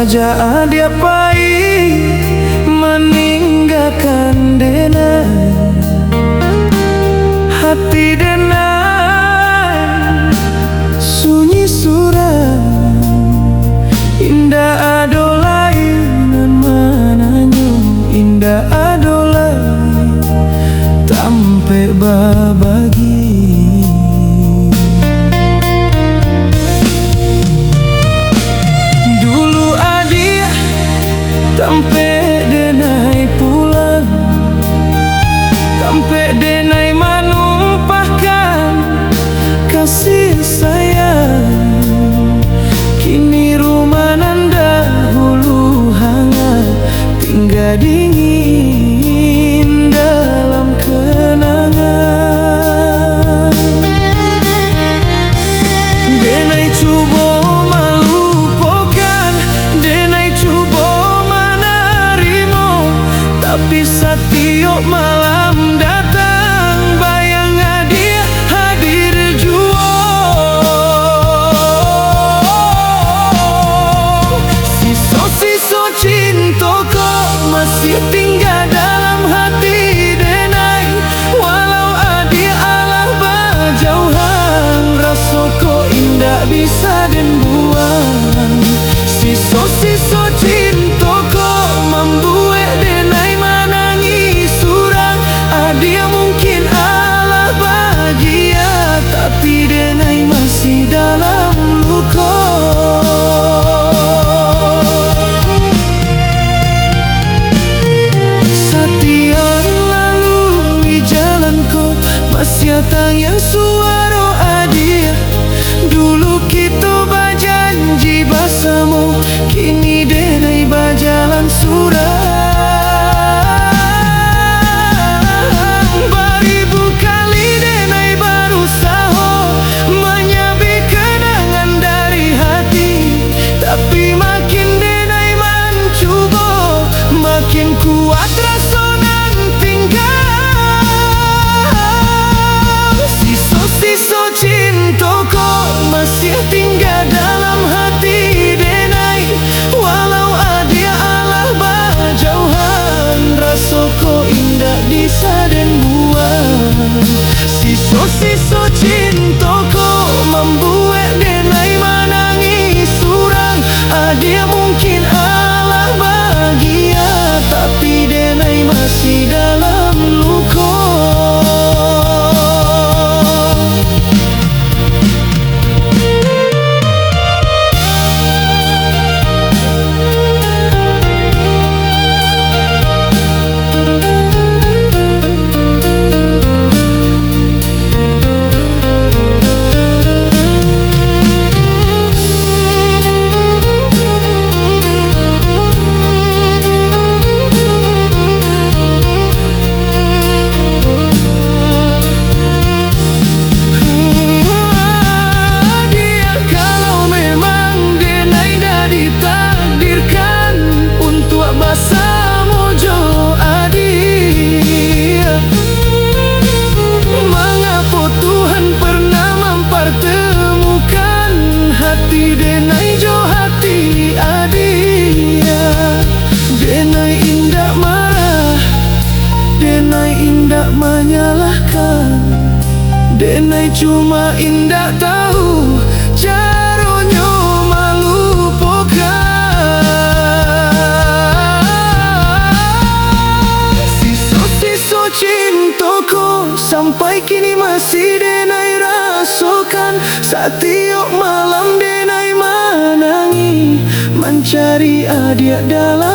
saja dia pahit meninggalkan denai. Hati denai sunyi suram, indah adolai nan mananyo, indah adolai tampe babagi. Dulu adik tampe denai pulang, tampe denai menumpahkan kasih sayang. Kini rumah nan dahulu hangat tinggal dingin dalam kenangan. Denai cuba melupakan, denai cuba menerima, tapi setiap malam datang bayang dia hadir jua. Sisa-sisa cintaku masih tinggal dalam hati denai. Walau dia alah berjauhan, rasaku indah bisa den buang. Sisa-sisa cintaku membuat denai menangis surang. Dia mungkin alah bahagia, tapi denai masih dalam luka. Setiap lalui jalanku masih tanya suara dia. Dulu kita berjanji bersama, kini denai berjalan surang. Beribu kali denai berusaha menyabik kenangan dari hati, tapi makin denai mencuba, makin kuat rasa nan tinggal. Sisa-sisa cintaku masih tinggal dalam hati denai. Walau dia alah berjauhan, rasaku indah bisa den buang. Sisa-sisa cintaku membuat denai menangis surang. Dia mungkin alah bahagia, tapi denai masih dalam luka. Menyalahkan, denai cuma indah tahu caranya melupakan. Sisa-sisa cintaku sampai kini masih denai rasakan. Setiap malam denai menangis mencari dia dalam